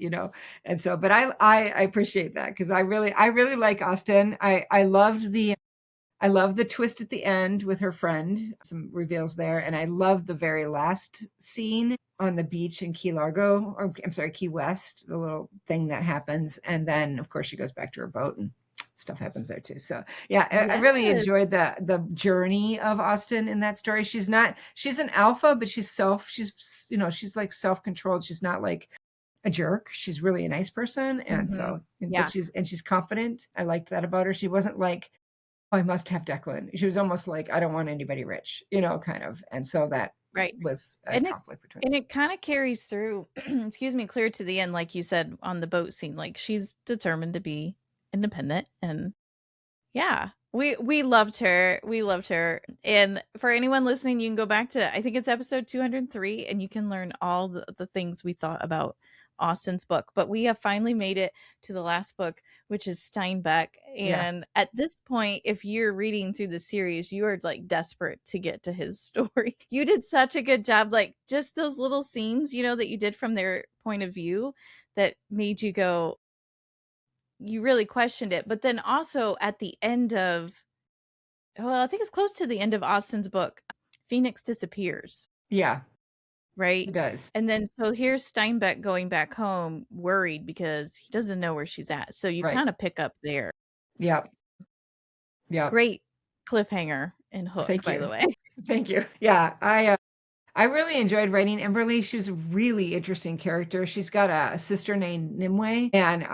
and so, but I appreciate that because I really like Austen. I love the twist at the end with her friend, some reveals there. And I love the very last scene on the beach in Key Largo, or I'm sorry, Key West, the little thing that happens. And then, of course, she goes back to her boat and stuff happens there too. So yeah, I really Yes. enjoyed the journey of Austen in that story. She's an alpha, but she's like self-controlled. She's not like a jerk. She's really a nice person. And Mhm. so, but Yeah, she's confident. I liked that about her. She wasn't like, I must have Declan. She was almost like, I don't want anybody rich, kind of. And so that right. was a And it conflict between. and it kind of carries through, excuse me, clear to the end, like you said on the boat scene. Like she's determined to be independent, and yeah, we loved her. We loved her. And for anyone listening, you can go back to I think it's episode 203, and you can learn all the things we thought about Austin's book. But we have finally made it to the last book, which is Steinbeck. Yeah. And at this point, if you're reading through the series, you are like desperate to get to his story. You did such a good job, like just those little scenes, that you did from their point of view that made you go, you really questioned it. But then also at the end of, well, I think it's close to the end of Austin's book, Phoenix disappears, Yeah, right? she does. And then so here's Steinbeck going back home worried because he doesn't know where she's at. So you Right. kind of pick up there. Yeah. Yeah. Great cliffhanger and hook, Thank by the you. way. Thank you. Yeah. I really enjoyed writing Emberly. She was a really interesting character. She's got a sister named Nimue, and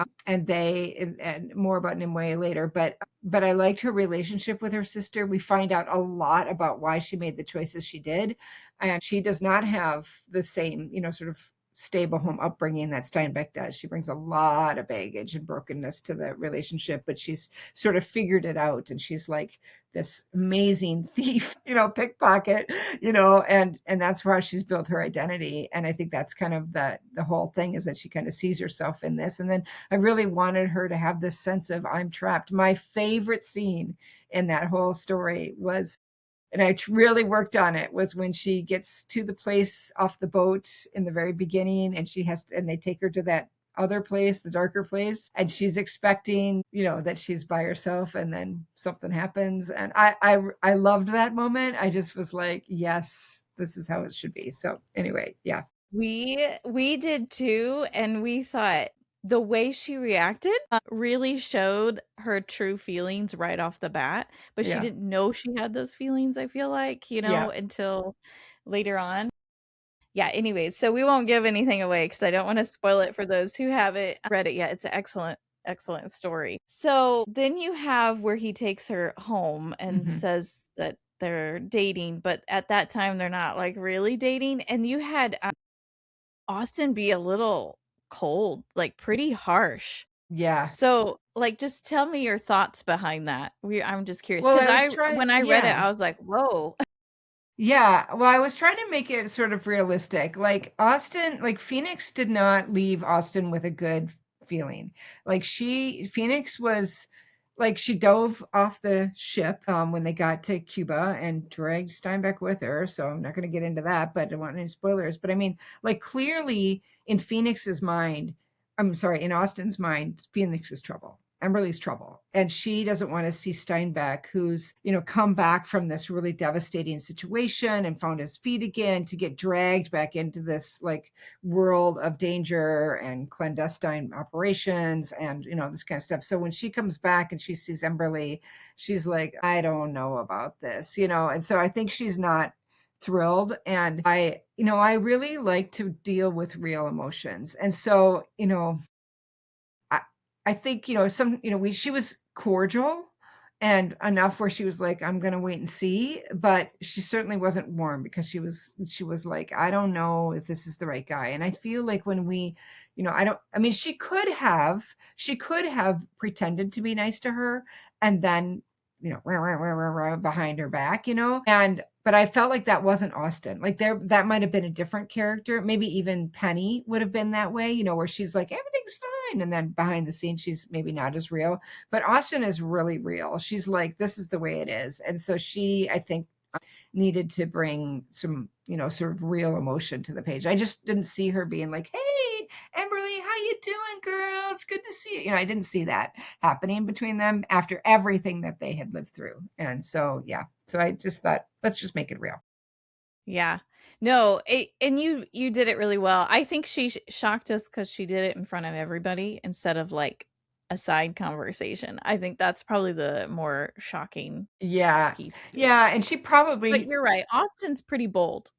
more about Nimue later. But I liked her relationship with her sister. We find out a lot about why she made the choices she did, and she does not have the same, sort of stable home upbringing that Steinbeck does. She brings a lot of baggage and brokenness to the relationship, but she's sort of figured it out, and she's like this amazing thief, pickpocket, and that's why she's built her identity. And I think that's kind of the whole thing, is that she kind of sees herself in this. And then I really wanted her to have this sense of, I'm trapped. My favorite scene in that whole story was, and I really worked on it, was when she gets to the place off the boat in the very beginning, and and they take her to that other place, the darker place, and she's expecting, that she's by herself, and then something happens. And I loved that moment. I just was like, yes, this is how it should be. So anyway, yeah. We did too, and we thought the way she reacted really showed her true feelings right off the bat, but she didn't know she had those feelings, I feel like, until later on. Yeah, anyways, so we won't give anything away because I don't want to spoil it for those who haven't read it yet. It's an excellent story. So then you have where he takes her home and says that they're dating, but at that time they're not like really dating. And you had Austen be a little cold, like pretty harsh. Yeah. So, like, just tell me your thoughts behind that. I'm just curious Well, because when I read it, I was like, whoa. Yeah, well, I was trying to make it sort of realistic. Like Phoenix did not leave Austen with a good feeling. Phoenix was like, she dove off the ship when they got to Cuba and dragged Steinbeck with her. So I'm not going to get into that, but I don't want any spoilers. But I mean, like, clearly in in Austen's mind, Phoenix is trouble. Emberly's trouble. And she doesn't want to see Steinbeck, who's, come back from this really devastating situation and found his feet again, to get dragged back into this like world of danger and clandestine operations and, this kind of stuff. So when she comes back and she sees Emberly, she's like, I don't know about this, and so I think she's not thrilled. And I really like to deal with real emotions. And so, I think, she was cordial and enough where she was like, I'm going to wait and see, but she certainly wasn't warm, because she was like, I don't know if this is the right guy. And I feel like when she could have pretended to be nice to her and then, behind her back, but I felt like that wasn't Austen. Like, that might have been a different character. Maybe even Penny would have been that way, where she's like, everything's fine. And then behind the scenes, she's maybe not as real. But Austen is really real. She's like, this is the way it is. And so she, I think, needed to bring some, sort of real emotion to the page. I just didn't see her being like, hey, Emberly, how you doing, girl? It's good to see you. I didn't see that happening between them after everything that they had lived through. And so, yeah. So I just thought, let's just make it real. Yeah. No, and you did it really well. I think she shocked us because she did it in front of everybody instead of like a side conversation. I think that's probably the more shocking piece to it. Yeah, and she But probably, you're right. Austen's pretty bold.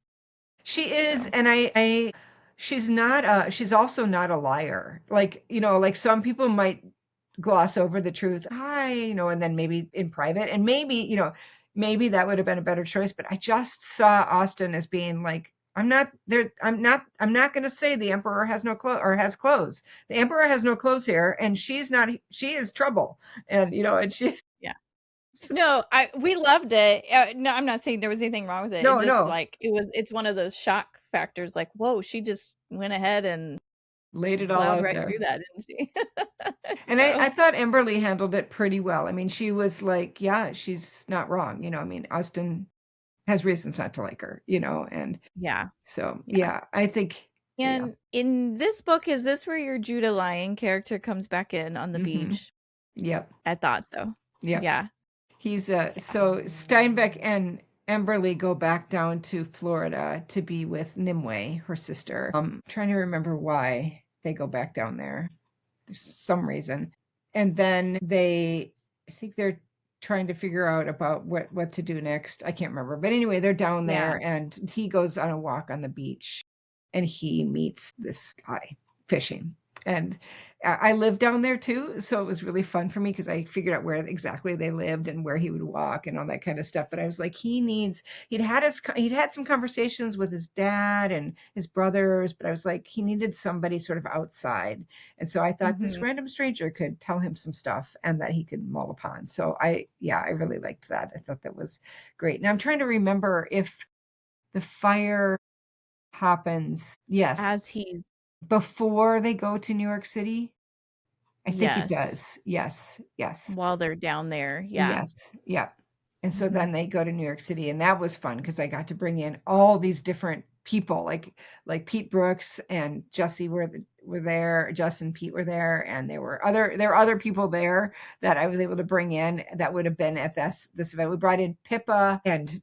she is, So. and she's also not a liar. Like, like some people might gloss over the truth. Hi, and then maybe in private, and maybe that would have been a better choice. But I just saw Austen as being like, I'm not there. I'm not going to say the emperor has no clothes or has clothes. The emperor has no clothes here, and she is trouble. And, and she, Yeah. No, we loved it. No, I'm not saying there was anything wrong with it. It just no, like it's one of those shock factors. Like, whoa, she just went ahead and laid it all plowed out right there. through that, didn't she? And I thought Emberly handled it pretty well. I mean, she was like, yeah, she's not wrong. I mean, Austen has reasons not to like her, and Yeah. so, yeah, I think, And in this book, is this where your Judah Lyon character comes back in on the beach? Yep. I thought so. Yep. Yeah. He's so Steinbeck and Emberly go back down to Florida to be with Nimue, her sister. Trying to remember why they go back down there. There's some reason. And then I think they're trying to figure out about what to do next. I can't remember. But anyway, they're down Yeah. there and he goes on a walk on the beach and he meets this guy fishing. And I lived down there too, so it was really fun for me because I figured out where exactly they lived and where he would walk and all that kind of stuff. But I was like, he'd had some conversations with his dad and his brothers, but I was like, he needed somebody sort of outside. And so I thought this Hmm. random stranger could tell him some stuff and that he could mull upon. So I really liked that. I thought that was great. Now I'm trying to remember if the fire happens, yes, As he's, before they go to New York City. I think it yes, does. Yes, yes, while they're down there. Yeah. yes, yeah. And so Hmm. then they go to New York City, and that was fun because I got to bring in all these different people, like Pete Brooks and Jesse were there. Jess and Pete were there, and there were other people there that I was able to bring in that would have been at this event. We brought in Pippa and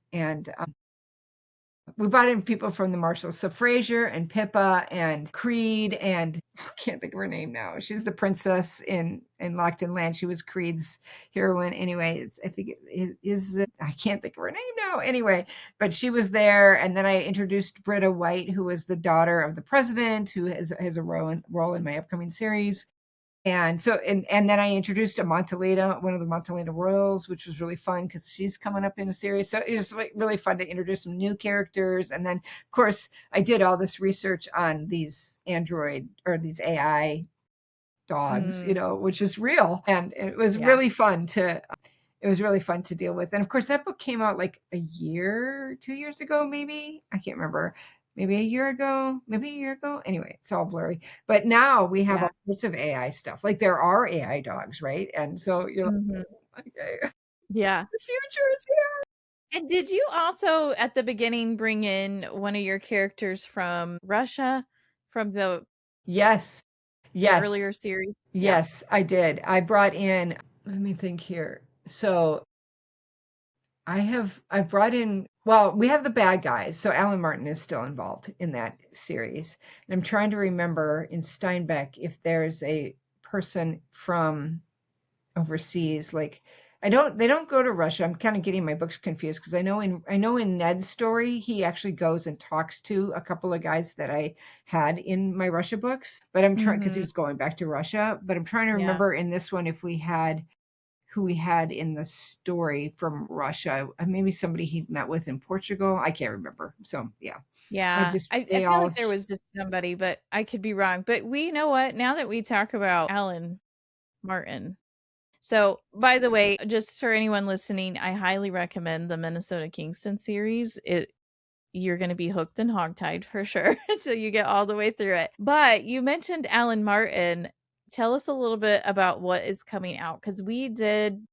we brought in people from the Marshalls. So Frasier and Pippa and Creed and I can't think of her name now. She's the princess in Locked in Land. She was Creed's heroine. Anyway, I think it is I can't think of her name now. Anyway, but she was there, and then I introduced Britta White, who was the daughter of the president, who has a role in my upcoming series. And so, and then I introduced a Montalita, one of the Montalita Royals, which was really fun because she's coming up in a series. So it was like really fun to introduce some new characters. And then, of course, I did all this research on these Android or these AI dogs, Mm, which is real, and yeah. it was really fun to deal with. And of course, that book came out like a year, 2 years ago, maybe. I can't remember. Maybe a year ago, maybe a year ago. Anyway, it's all blurry. But now we have Yeah. all sorts of AI stuff. Like there are AI dogs, right? And so you're Hmm. like, okay, Yeah. the future is here. And did you also at the beginning bring in one of your characters from Russia from Yes, the yes, earlier series? Yeah. yes, I did. I brought in, let me think here. So I brought in, well, we have the bad guys. So Alan Martin is still involved in that series. And I'm trying to remember in Steinbeck if there's a person from overseas. Like they don't go to Russia. I'm kind of getting my books confused because I know in Ned's story he actually goes and talks to a couple of guys that I had in my Russia books. But I'm trying because he Hmm. was going back to Russia. But I'm trying to Yeah. remember in this one if we had who we had in the story from Russia. Maybe somebody he'd met with in Portugal. I can't remember. So yeah, Yeah. I they feel all, like there was just somebody, but I could be wrong. But we know what? Now that we talk about Alan Martin. So, by the way, just for anyone listening, I highly recommend the Minnesota Kingston series. You're going to be hooked and hogtied for sure until you get all the way through it. But you mentioned Alan Martin. Tell us a little bit about what is coming out because we did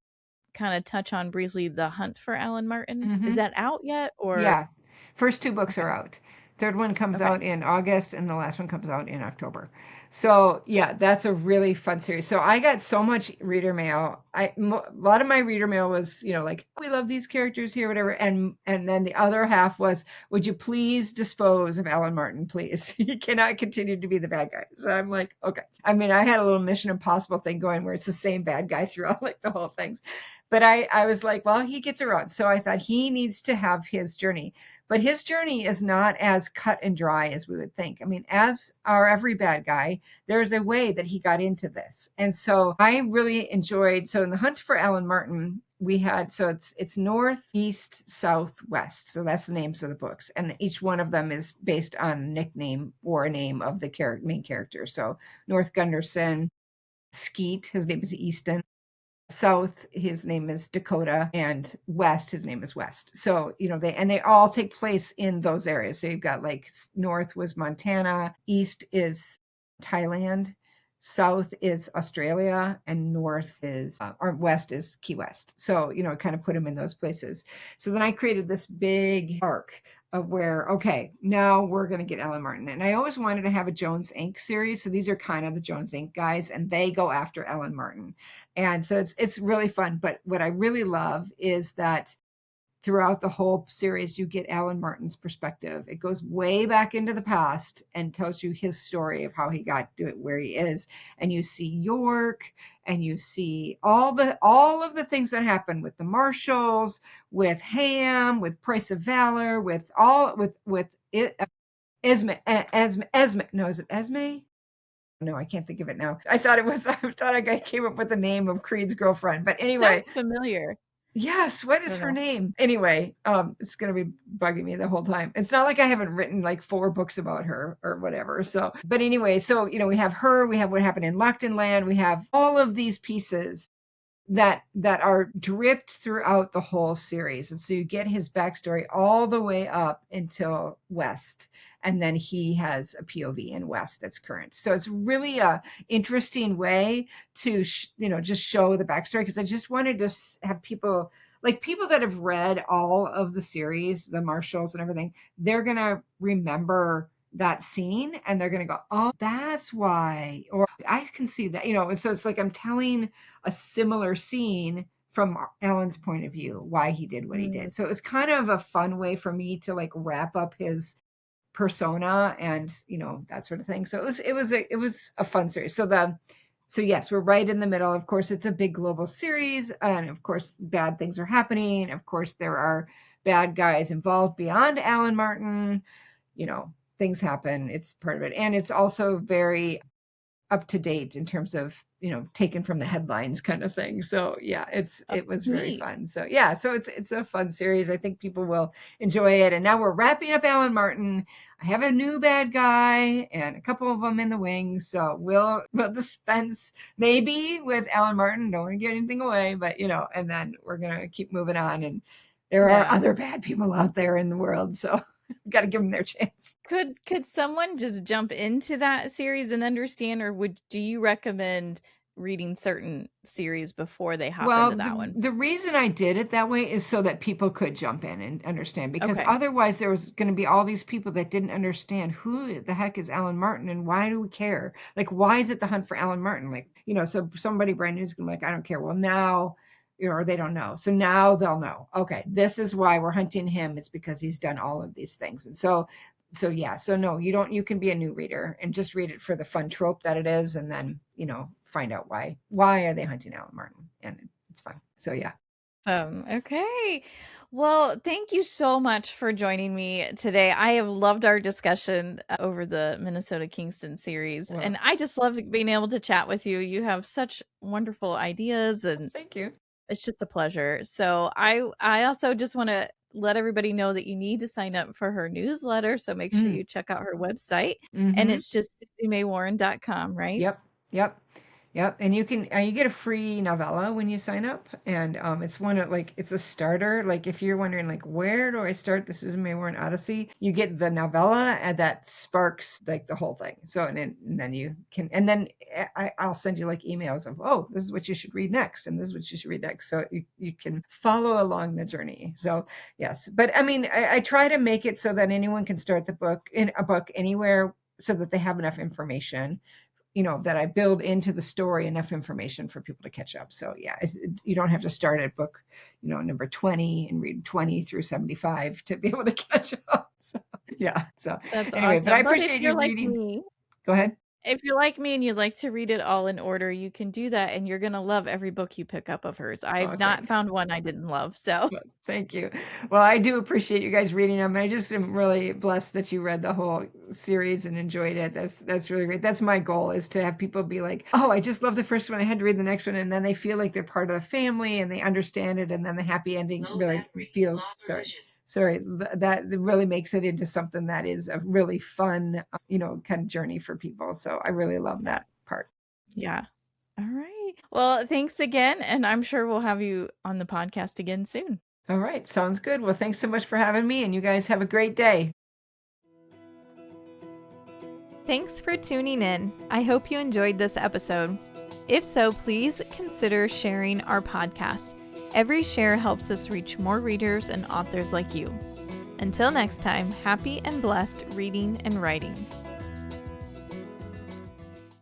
kind of touch on briefly the hunt for Alan Martin. Is hmm that out yet or yeah. First two books okay? are out. Third one comes Okay. out in August, and the last one comes out in October. So yeah, that's a really fun series. So I got so much reader mail. A lot of my reader mail was, like we love these characters here, whatever. And then the other half was, would you please dispose of Alan Martin, please? He cannot continue to be the bad guy. So I'm like, okay. I mean, I had a little Mission Impossible thing going where it's the same bad guy throughout like the whole things. But I was like, well, he gets around. So I thought he needs to have his journey. But his journey is not as cut and dry as we would think. I mean, as are every bad guy, there's a way that he got into this. And so I really enjoyed, so in the hunt for Alan Martin, we had, so it's north, east, south, west. So that's the names of the books. And each one of them is based on a nickname or a name of the main character. So North Gunderson, Skeet, his name is Easton. South, his name is Dakota, and West, his name is West. So, they all take place in those areas. So you've got like North was Montana, East is Thailand, South is Australia, and North is, or West is Key West. So, kind of put them in those places. So then I created this big arc of where, okay, now we're going to get Ellen Martin. And I always wanted to have a Jones Inc. series. So these are kind of the Jones Inc. guys, and they go after Ellen Martin. And so it's really fun. But what I really love is that throughout the whole series, you get Alan Martin's perspective. It goes way back into the past and tells you his story of how he got to it where he is. And you see York, and you see all of the things that happened with the Marshalls, with Ham, with Price of Valor, with it, Esme, no, is it Esme? No, I can't think of it now. I thought I came up with the name of Creed's girlfriend, but anyway. Sounds familiar. Yes, what is her name? Anyway, it's gonna be bugging me the whole time. It's not like I haven't written like 4 books about her or whatever. So, but anyway, so we have her, we have what happened in Lockton Land, we have all of these pieces that are dripped throughout the whole series. And so you get his backstory all the way up until West. And then he has a POV in West that's current. So it's really a interesting way to, just show the backstory, because I just wanted to have people that have read all of the series, the Marshalls and everything, they're going to remember that scene and they're going to go, oh, that's why, or I can see that, and so it's like I'm telling a similar scene from Alan's point of view, why he did what he did. So it was kind of a fun way for me to like wrap up his persona and that sort of thing. So it was a fun series. So yes, we're right in the middle. Of course, it's a big global series, and of course bad things are happening. Of course, there are bad guys involved beyond Alan Martin. Things happen. It's part of it. And it's also very up to date in terms of, taken from the headlines kind of thing. So yeah, it was very fun. So yeah, so it's a fun series. I think people will enjoy it. And now we're wrapping up Alan Martin. I have a new bad guy and a couple of them in the wings. So we'll dispense maybe with Alan Martin. Don't want to give anything away, but and then we're going to keep moving on. And there are other bad people out there in the world. So got to give them their chance. Could someone just jump into that series and understand, or do you recommend reading certain series before they hop into that one? The reason I did it that way is so that people could jump in and understand, because otherwise there was going to be all these people that didn't understand who the heck is Alan Martin and why do we care? Like, why is it the hunt for Alan Martin? Like, so somebody brand new is going to be like, I don't care. Well, now, or they don't know. So now they'll know, okay, this is why we're hunting him. It's because he's done all of these things. And so yeah, so no, you can be a new reader and just read it for the fun trope that it is. And then, find out why are they hunting Alan Martin, and it's fine. So yeah. Okay. Well, thank you so much for joining me today. I have loved our discussion over the Minnesota Kingston series, and I just love being able to chat with you. You have such wonderful ideas, and thank you. It's just a pleasure. So I also just want to let everybody know that you need to sign up for her newsletter. So make sure you check out her website, and it's just susiemaywarren.com, right? Yep. And you get a free novella when you sign up. And it's one of it's a starter. Like if you're wondering like, where do I start the Susan May Warren Odyssey? You get the novella and that sparks like the whole thing. So, and then you can, and then I'll send you like emails of, oh, this is what you should read next. And this is what you should read next. So you can follow along the journey. So yes, but I mean, I try to make it so that anyone can start a book anywhere, so that they have enough information, that I build into the story enough information for people to catch up. So yeah, you don't have to start at book, number 20 and read 20 through 75 to be able to catch up. So yeah. So that's anyway, awesome. But I appreciate you reading. Me, go ahead. If you're like me and you'd like to read it all in order, you can do that, and you're going to love every book you pick up of hers. I've not found one I didn't love. So thank you. Well, I do appreciate you guys reading them. I just am really blessed that you read the whole series and enjoyed it. That's really great. That's my goal, is to have people be like, oh, I just love the first one. I had to read the next one. And then they feel like they're part of the family and they understand it. And then the happy ending really feels, sorry, that really makes it into something that is a really fun, kind of journey for people. So I really love that part. Yeah. All right. Well, thanks again. And I'm sure we'll have you on the podcast again soon. All right. Sounds good. Well, thanks so much for having me, and you guys have a great day. Thanks for tuning in. I hope you enjoyed this episode. If so, please consider sharing our podcast. Every share helps us reach more readers and authors like you. Until next time, happy and blessed reading and writing.